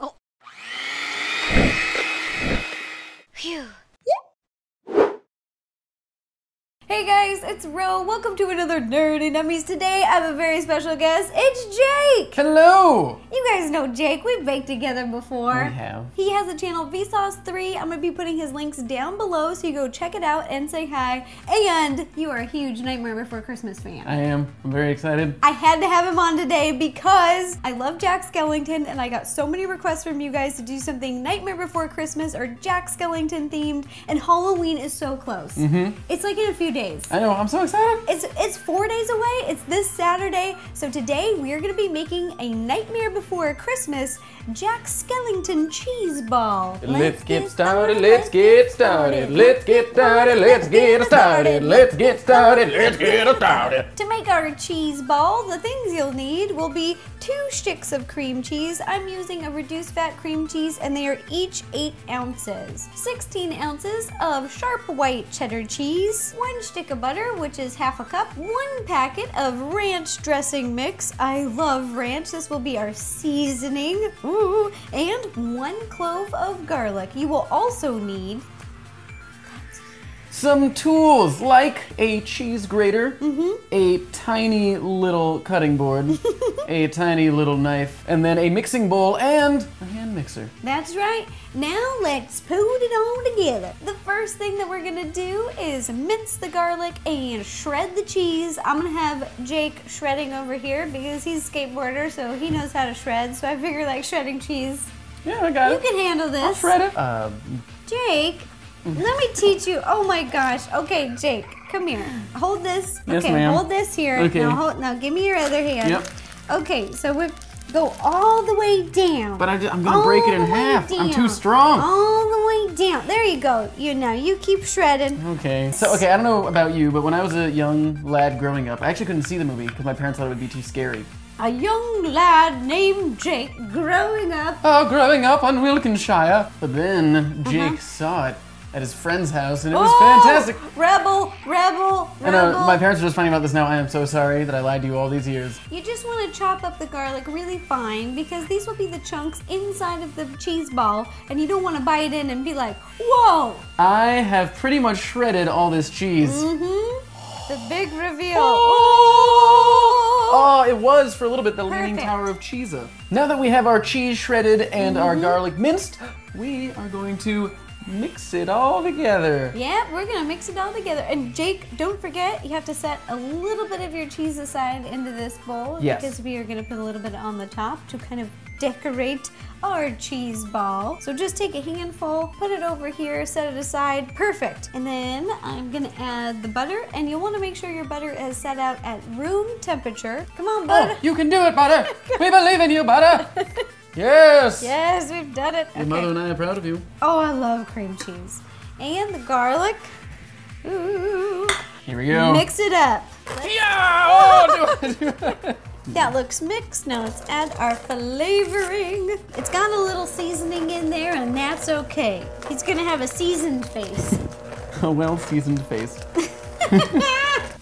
Oh. Phew. Hey guys, it's Ro. Welcome to another Nerdy Nummies. Today I have a very special guest. It's Jake! Hello! You guys know Jake. We've baked together before. We have. He has a channel, Vsauce3. I'm going to be putting his links down below so you go check it out and say hi. And you are a huge Nightmare Before Christmas fan. I am. I'm very excited. I had to have him on today because I love Jack Skellington and I got so many requests from you guys to do something Nightmare Before Christmas or Jack Skellington themed, and Halloween is so close. It's like in a few days. I know, I'm so excited. It's 4 days away. It's this Saturday. So today we are going to be making a Nightmare Before Christmas Jack Skellington cheese ball. Let's get started, let's get started, let's get started, let's get started, let's get started, let's get started. To make our cheese ball, the things you'll need will be 2 sticks of cream cheese. I'm using a reduced fat cream cheese and they are each 8 ounces. 16 ounces of sharp white cheddar cheese, 1 stick of butter, which is half a cup, 1 packet of ranch dressing mix. I love ranch. This will be our seasoning. Ooh, and 1 clove of garlic. You will also need some tools like a cheese grater, a tiny little cutting board, a tiny little knife, and then a mixing bowl and a hand mixer. That's right. Now let's put it all together. The first thing that we're gonna do is mince the garlic and shred the cheese. I'm gonna have Jake shredding over here because he's a skateboarder, so he knows how to shred. So I figure like shredding cheese. Yeah, I got it. You can handle this. I'll shred it. Jake, let me teach you. Oh my gosh. Okay, Jake, come here. Hold this. Yes, okay, ma'am. hold this here. Okay. Now give me your other hand. Yep. Okay, so we go all the way down. But I'm gonna break it in All the way half. I'm too down. strong. All the way down. There you go. You keep shredding. Okay. So, I don't know about you, but when I was a young lad growing up, I actually couldn't see the movie because my parents thought it would be too scary. A young lad named Jake growing up. Oh, growing up on Wilkinshire. But then Jake saw it at his friend's house and it was fantastic. Rebel. I know, my parents are just finding out this now. I am so sorry that I lied to you all these years. You just want to chop up the garlic really fine because these will be the chunks inside of the cheese ball and you don't want to bite in and be like, whoa. I have pretty much shredded all this cheese. The big reveal. Oh, it was for a little bit the Leaning Perfect. Tower of Cheesa. Now that we have our cheese shredded and our garlic minced, we are going to mix it all together. Yeah, we're gonna mix it all together. And Jake, don't forget, you have to set a little bit of your cheese aside into this bowl. Yes. Because we are gonna put a little bit on the top to kind of decorate our cheese ball. So just take a handful, put it over here, set it aside. Perfect. And then I'm gonna add the butter, and you'll wanna make sure your butter is set out at room temperature. Come on, butter. Oh, you can do it, Butter. We believe in you, Butter. Yes. Yes, we've done it. Your mother and I are proud of you. Oh, I love cream cheese. And the garlic. Ooh. Here we go. Mix it up. Yeah! Oh, do it. That looks mixed. Now let's add our flavoring. It's got a little seasoning in there and that's okay. He's gonna have a seasoned face. A well-seasoned face.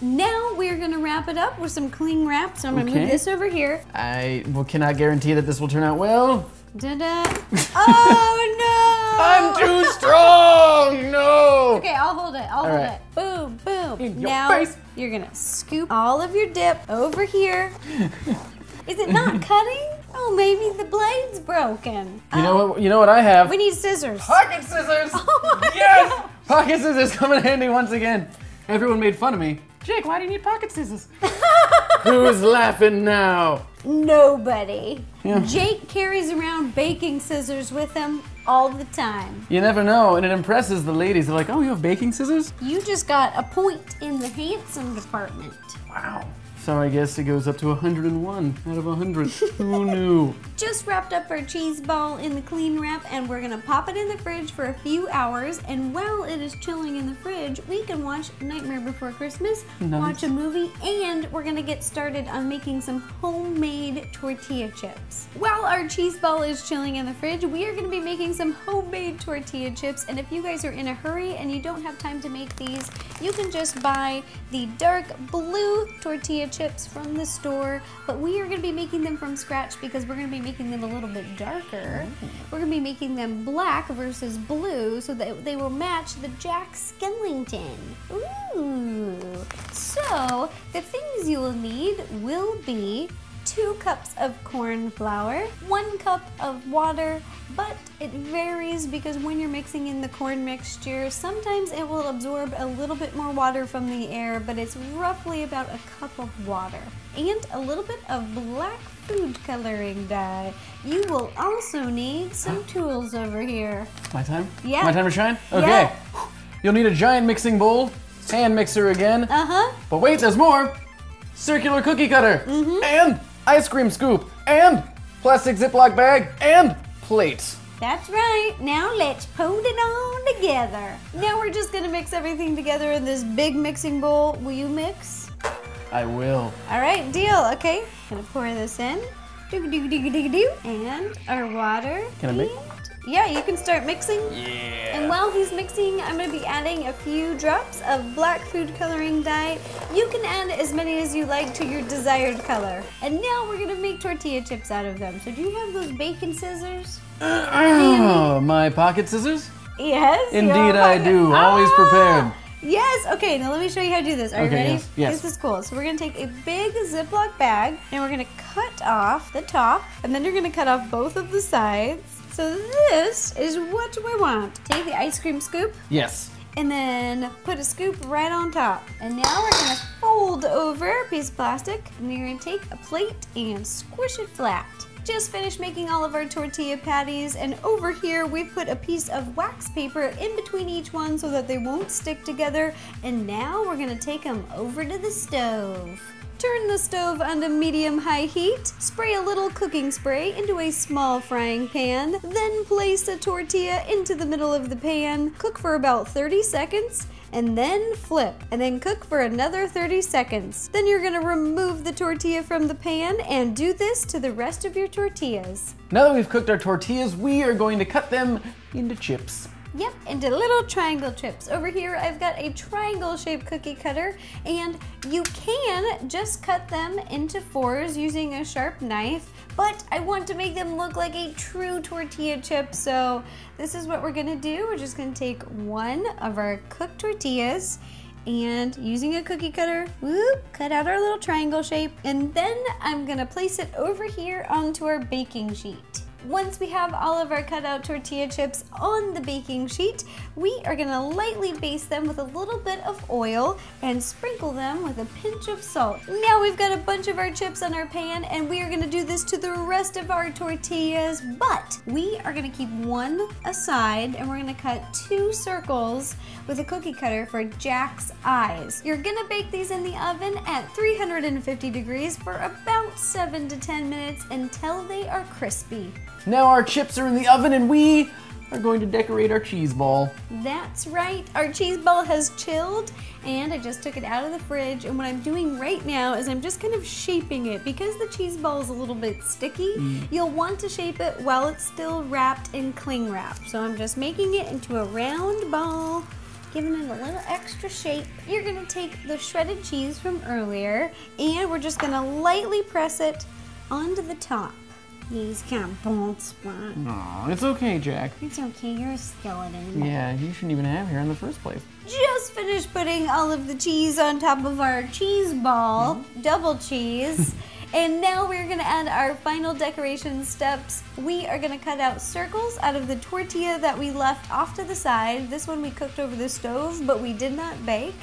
Now we're gonna wrap it up with some cling wrap. So I'm gonna move this over here. I cannot guarantee that this will turn out well. Da-da. Oh no! I'm too strong! No! Okay, I'll hold it. I'll hold right. it. Boom, boom. In your Now face. you're gonna scoop all of your dip over here. Is it not cutting? Oh, maybe the blade's broken. You know what I have? We need scissors. Pocket scissors! Oh my Yes! God. Pocket scissors come in handy once again. Everyone made fun of me. Jake, why do you need pocket scissors? Who's laughing now? Nobody. Yeah. Jake carries around baking scissors with him all the time. You never know, and it impresses the ladies. They're like, oh, you have baking scissors? You just got a point in the handsome department. Wow. So I guess it goes up to 101 out of 100. Who knew? Just wrapped up our cheese ball in the cling wrap and we're gonna pop it in the fridge for a few hours, and while it is chilling in the fridge, we can watch Nightmare Before Christmas, watch a movie, and we're gonna get started on making some homemade tortilla chips. While our cheese ball is chilling in the fridge, we are gonna be making some homemade tortilla chips, and if you guys are in a hurry and you don't have time to make these, you can just buy the dark blue tortilla chips from the store, but we are gonna be making them from scratch because we're gonna be making them a little bit darker. We're gonna be making them black versus blue so that they will match the Jack Skellington. Ooh. So, the things you will need will be 2 cups of corn flour, 1 cup of water, but it varies because when you're mixing in the corn mixture, sometimes it will absorb a little bit more water from the air, but it's roughly about a cup of water. And a little bit of black food coloring dye. You will also need some tools over here. My time? Yeah. My time to shine? Okay. Yeah. You'll need a giant mixing bowl, hand mixer again. But wait, there's more. Circular cookie cutter. And ice cream scoop. And plastic Ziploc bag. And plate. That's right. Now let's put it on together. Now we're just gonna mix everything together in this big mixing bowl. Will you mix? I will. All right, deal. Okay, gonna pour this in. And our water. Can I mix? Yeah, you can start mixing. Yeah. And while he's mixing, I'm gonna be adding a few drops of black food coloring dye. You can add as many as you like to your desired color. And now we're gonna make tortilla chips out of them. So do you have those bacon scissors? My pocket scissors? Yes. Indeed I do. Always prepared. Yes. Okay, now let me show you how to do this. Are you ready? Yes. This is cool. So we're gonna take a big Ziploc bag and we're gonna cut off the top and then you're gonna cut off both of the sides. So this is what we want. Take the ice cream scoop Yes. and then put a scoop right on top. And now we're gonna fold over a piece of plastic and you're gonna take a plate and squish it flat. Just finished making all of our tortilla patties and over here we've put a piece of wax paper in between each one so that they won't stick together. And now we're gonna take them over to the stove. Turn the stove onto medium-high heat, spray a little cooking spray into a small frying pan, then place a tortilla into the middle of the pan, cook for about 30 seconds, and then flip, and then cook for another 30 seconds. Then you're gonna remove the tortilla from the pan and do this to the rest of your tortillas. Now that we've cooked our tortillas, we are going to cut them into chips. Yep, into little triangle chips. Over here, I've got a triangle-shaped cookie cutter, and you can just cut them into 4s using a sharp knife, but I want to make them look like a true tortilla chip, so this is what we're gonna do. We're just gonna take one of our cooked tortillas, and using a cookie cutter, whoop, cut out our little triangle shape, and then I'm gonna place it over here onto our baking sheet. Once we have all of our cut out tortilla chips on the baking sheet, we are gonna lightly baste them with a little bit of oil and sprinkle them with a pinch of salt. Now we've got a bunch of our chips on our pan and we are gonna do this to the rest of our tortillas, but we are gonna keep one aside and we're gonna cut 2 circles with a cookie cutter for Jack's eyes. You're gonna bake these in the oven at 350 degrees for about 7 to 10 minutes until they are crispy. Now our chips are in the oven and we are going to decorate our cheese ball. That's right, our cheese ball has chilled and I just took it out of the fridge, and what I'm doing right now is I'm just kind of shaping it. Because the cheese ball is a little bit sticky, you'll want to shape it while it's still wrapped in cling wrap. So I'm just making it into a round ball, giving it a little extra shape. You're gonna take the shredded cheese from earlier and we're just gonna lightly press it onto the top. These kind of bald spot. Aw, it's okay, Jack. It's okay, you're a skeleton. Yeah, you shouldn't even have hair in the first place. Just finished putting all of the cheese on top of our cheese ball, double cheese. And now we're gonna add our final decoration steps. We are gonna cut out circles out of the tortilla that we left off to the side. This one we cooked over the stove, but we did not bake.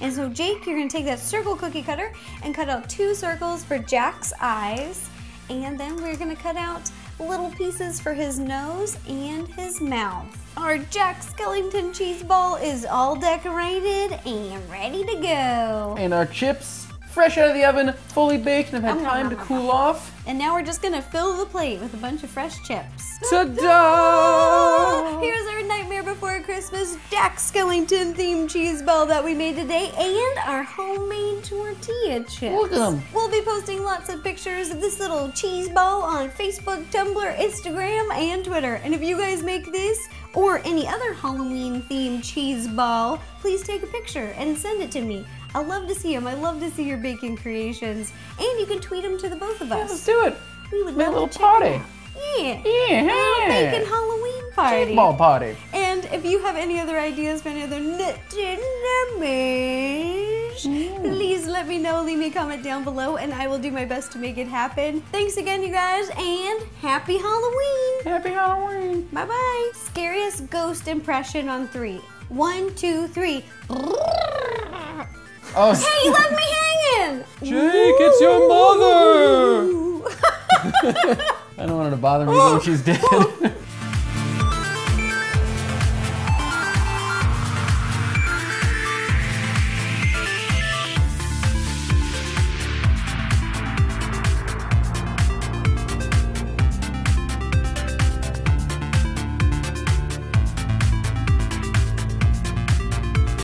And so Jake, you're gonna take that circle cookie cutter and cut out 2 circles for Jack's eyes. And then we're gonna cut out little pieces for his nose and his mouth. Our Jack Skellington cheese ball is all decorated and ready to go. And our chips, fresh out of the oven, fully baked, and have had time to cool off. And now we're just gonna fill the plate with a bunch of fresh chips. Ta-da! Here's our Nightmare Before Christmas Jack Skellington themed cheese ball that we made today, and our homemade tortilla chips. Look at them. We'll be posting lots of pictures of this little cheese ball on Facebook, Tumblr, Instagram, and Twitter. And if you guys make this or any other Halloween themed cheese ball, please take a picture and send it to me. I love to see them. I love to see your baking creations. And you can tweet them to the both of us. Let's do it. We would Make a love little to check party. them out. Yeah. Yeah. A little bacon Halloween party. Cake ball party. And if you have any other ideas for any other nutty numbers, please let me know. Leave me a comment down below and I will do my best to make it happen. Thanks again, you guys, and happy Halloween. Happy Halloween. Bye-bye. Scariest ghost impression on 3. 1, 2, 3. Oh. Hey, you left me hanging. Jake, it's your mother. I don't want her to bother me when she's dead.